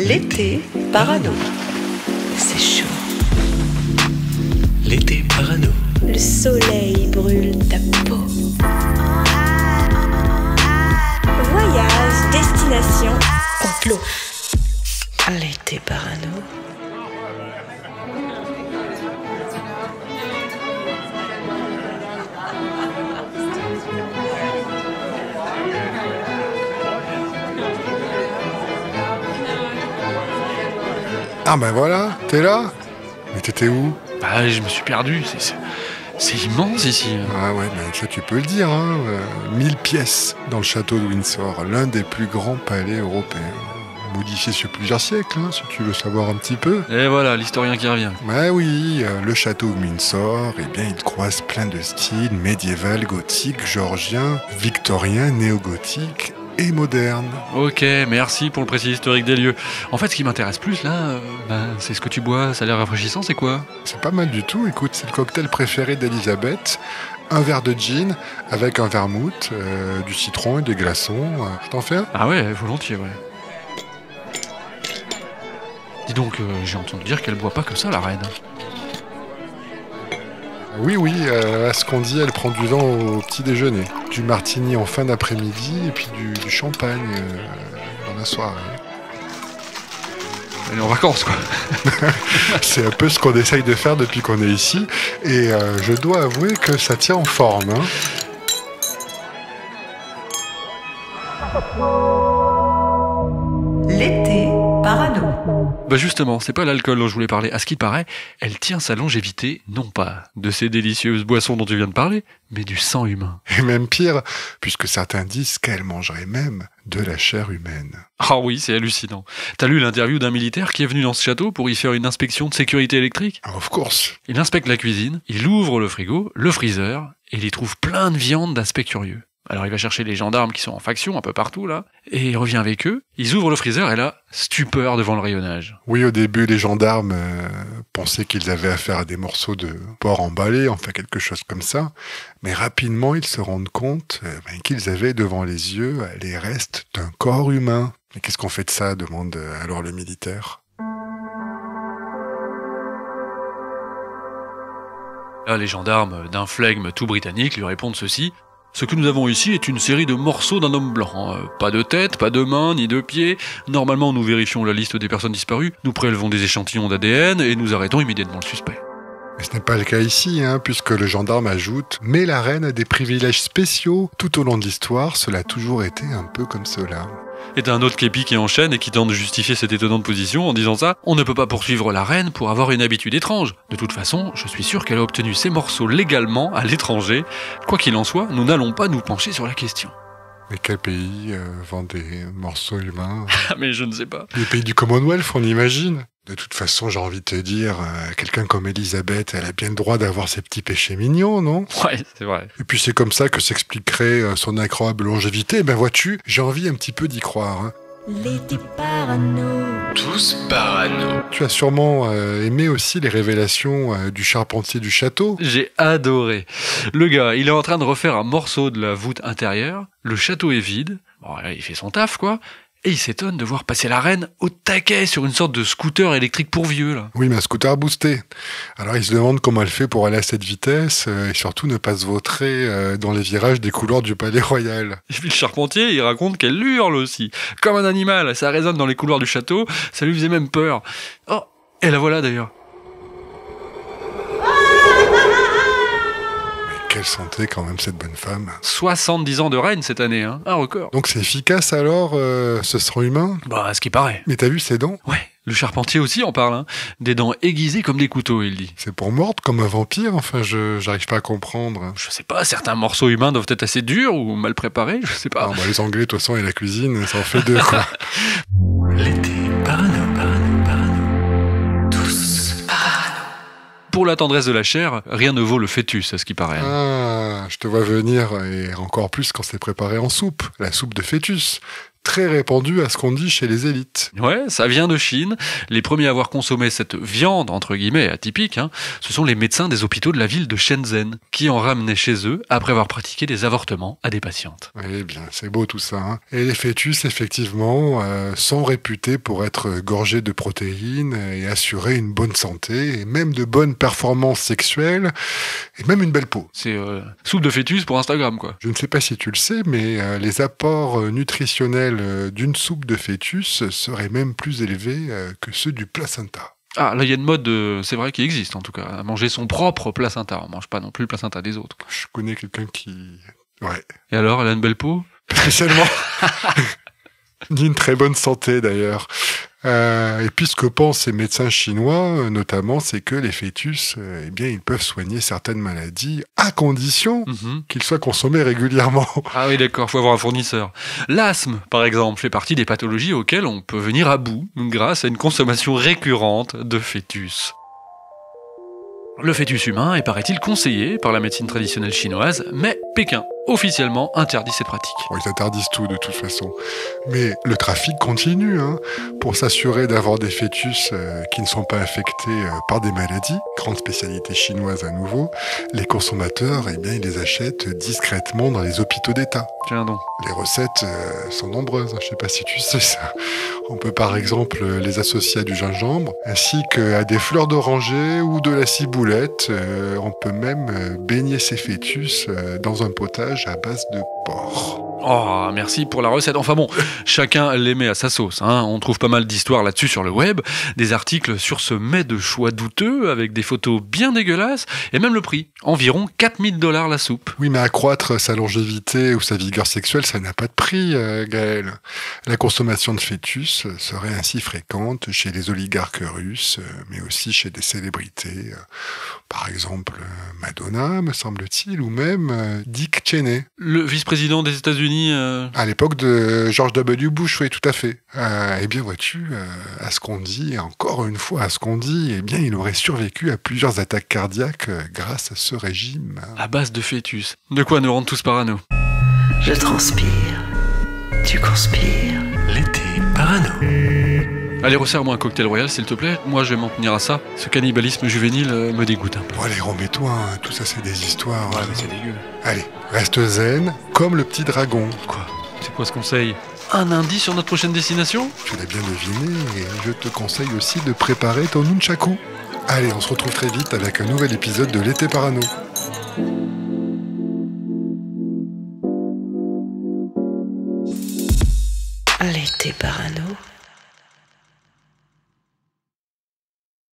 L'été parano. C'est chaud. L'été parano. Le soleil brûle ta peau. Voyage, destination, complot. L'été parano. Ah ben voilà, t'es là? Mais t'étais où? Bah, je me suis perdu, c'est immense ici. Ah ouais, ben ça tu peux le dire, hein. 1000 pièces dans le château de Windsor, l'un des plus grands palais européens. Modifié sur plusieurs siècles, hein, si tu veux savoir un petit peu. Et voilà, l'historien qui revient. Ouais oui, le château de Windsor, eh bien il croise plein de styles, médiéval, gothique, georgien, victorien, néo-gothique et moderne. Ok, merci pour le précis historique des lieux. En fait, ce qui m'intéresse plus là, c'est ce que tu bois, ça a l'air rafraîchissant, c'est quoi? C'est pas mal du tout, écoute, c'est le cocktail préféré d'Elisabeth. Un verre de gin avec un vermouth, du citron et des glaçons. Je t'en fais un? Ah ouais, volontiers, ouais. Dis donc, j'ai entendu dire qu'elle boit pas que ça, la reine. Oui, à ce qu'on dit, elle prend du vin au petit déjeuner. Du martini en fin d'après-midi et puis du champagne dans la soirée. Elle est en vacances, quoi. C'est un peu ce qu'on essaye de faire depuis qu'on est ici. Et je dois avouer que ça tient en forme, hein. L'été parano. Bah justement, c'est pas l'alcool dont je voulais parler. À ce qui paraît, elle tient sa longévité, non pas de ces délicieuses boissons dont tu viens de parler, mais du sang humain. Et même pire, puisque certains disent qu'elle mangerait même de la chair humaine. Ah oui, c'est hallucinant. T'as lu l'interview d'un militaire qui est venu dans ce château pour y faire une inspection de sécurité électrique? Of course. Il inspecte la cuisine, il ouvre le frigo, le freezer, et il y trouve plein de viande d'aspect curieux. Alors il va chercher les gendarmes qui sont en faction un peu partout là, et il revient avec eux, ils ouvrent le freezer et là, stupeur devant le rayonnage. Oui, au début, les gendarmes pensaient qu'ils avaient affaire à des morceaux de porc emballés, enfin quelque chose comme ça. Mais rapidement, ils se rendent compte qu'ils avaient devant les yeux les restes d'un corps humain. Mais qu'est-ce qu'on fait de ça? Demande alors le militaire. Là, les gendarmes, d'un flegme tout britannique, lui répondent ceci: ce que nous avons ici est une série de morceaux d'un homme blanc. Pas de tête, pas de main, ni de pied. Normalement, nous vérifions la liste des personnes disparues, nous prélevons des échantillons d'ADN et nous arrêtons immédiatement le suspect. Mais ce n'est pas le cas ici, hein, puisque le gendarme ajoute « Mais la reine a des privilèges spéciaux. Tout au long de l'histoire, cela a toujours été un peu comme cela. » Et t'as un autre képi qui enchaîne et qui tente de justifier cette étonnante position en disant ça: on ne peut pas poursuivre la reine pour avoir une habitude étrange. De toute façon, je suis sûr qu'elle a obtenu ces morceaux légalement à l'étranger. Quoi qu'il en soit, nous n'allons pas nous pencher sur la question. Mais quel pays vend des morceaux humains? Ah mais je ne sais pas. Les pays du Commonwealth, on imagine. De toute façon, j'ai envie de te dire, quelqu'un comme Elisabeth, elle a bien le droit d'avoir ses petits péchés mignons, non? Ouais, c'est vrai. Et puis c'est comme ça que s'expliquerait son incroyable longévité. Ben vois-tu, j'ai envie un petit peu d'y croire, hein. L'été parano. Tous parano. Tu as sûrement aimé aussi les révélations du charpentier du château. J'ai adoré. Le gars, il est en train de refaire un morceau de la voûte intérieure, le château est vide, bon, il fait son taf quoi, et il s'étonne de voir passer la reine au taquet sur une sorte de scooter électrique pour vieux là. Oui, mais un scooter boosté. Alors il se demande comment elle fait pour aller à cette vitesse et surtout ne pas se vautrer dans les virages des couloirs du palais royal. Et puis le charpentier, il raconte qu'elle hurle aussi, comme un animal, ça résonne dans les couloirs du château, ça lui faisait même peur. Oh, et la voilà d'ailleurs. Quelle santé quand même cette bonne femme. 70 ans de règne cette année, hein, un record. Donc c'est efficace alors, ce sang humain? Bah, à ce qui paraît. Mais t'as vu ses dents? Ouais, le charpentier aussi en parle, hein. Des dents aiguisées comme des couteaux, il dit. C'est pour mordre comme un vampire? Enfin, j'arrive pas à comprendre. Je sais pas, certains morceaux humains doivent être assez durs ou mal préparés, je sais pas. Ah, bah, les Anglais, de toute façon, et la cuisine, ça en fait deux, quoi. L'été parano, parano, parano. Tous parano. Pour la tendresse de la chair, rien ne vaut le fœtus, à ce qui paraît. Ah, je te vois venir, et encore plus quand c'est préparé en soupe. La soupe de fœtus. très répandu à ce qu'on dit chez les élites. Ouais, ça vient de Chine. Les premiers à avoir consommé cette viande, entre guillemets, atypique, ce sont les médecins des hôpitaux de la ville de Shenzhen, qui en ramenaient chez eux après avoir pratiqué des avortements à des patientes. Eh bien, c'est beau tout ça. Hein. Et les fœtus, effectivement, sont réputés pour être gorgés de protéines et assurer une bonne santé, et même de bonnes performances sexuelles, et même une belle peau. C'est soupe de fœtus pour Instagram, quoi. Je ne sais pas si tu le sais, mais les apports nutritionnels d'une soupe de fœtus seraient même plus élevés que ceux du placenta. Ah, là, il y a une mode, c'est vrai, qui existe, en tout cas, à manger son propre placenta. On mange pas non plus le placenta des autres. Je connais quelqu'un qui... Ouais. Et alors, elle a une belle peau? Spécialement. D'une très bonne santé, d'ailleurs. Et puis ce que pensent ces médecins chinois, notamment, c'est que les fœtus, eh bien, ils peuvent soigner certaines maladies à condition qu'ils soient consommés régulièrement. Ah oui, d'accord, faut avoir un fournisseur. L'asthme, par exemple, fait partie des pathologies auxquelles on peut venir à bout grâce à une consommation récurrente de fœtus. Le fœtus humain est, paraît-il, conseillé par la médecine traditionnelle chinoise, mais Pékin, officiellement, interdit cette pratique. Bon, ils interdisent tout de toute façon. Mais le trafic continue, hein, pour s'assurer d'avoir des fœtus qui ne sont pas infectés par des maladies, grande spécialité chinoise à nouveau. Les consommateurs, eh bien, ils les achètent discrètement dans les hôpitaux d'État. Tiens donc. Les recettes sont nombreuses, hein, je ne sais pas si tu sais ça. On peut par exemple les associer à du gingembre, ainsi qu'à des fleurs d'oranger ou de la ciboulette. On peut même baigner ces fœtus dans un potage à base de porc. Oh, merci pour la recette. Enfin bon, chacun les met à sa sauce. On trouve pas mal d'histoires là-dessus sur le web, des articles sur ce mets de choix douteux, avec des photos bien dégueulasses, et même le prix, environ 4000 $ la soupe. Oui, mais accroître sa longévité ou sa vigueur sexuelle, ça n'a pas de prix, Gaël. La consommation de fœtus serait ainsi fréquente chez les oligarques russes, mais aussi chez des célébrités, par exemple Madonna, me semble-t-il, ou même Dick Cheney. Le vice-président des États-Unis. À l'époque de George W. Bush, oui, tout à fait. Eh bien, vois-tu, à ce qu'on dit, encore une fois, à ce qu'on dit, eh bien, il aurait survécu à plusieurs attaques cardiaques grâce à ce régime. À base de fœtus. De quoi nous rendre tous parano. Je transpire. Tu conspires. L'été parano. Allez, resserre-moi un cocktail royal, s'il te plaît. Moi, je vais m'en tenir à ça. Ce cannibalisme juvénile me dégoûte un peu. Bon, allez, remets-toi, hein. Tout ça, c'est des histoires. Ouais, mais c'est dégueu. Allez, reste zen, comme le petit dragon. Quoi? C'est quoi ce conseil? Un indice sur notre prochaine destination? Tu l'as bien deviné, et je te conseille aussi de préparer ton nunchaku. Allez, on se retrouve très vite avec un nouvel épisode de l'été parano. L'été parano.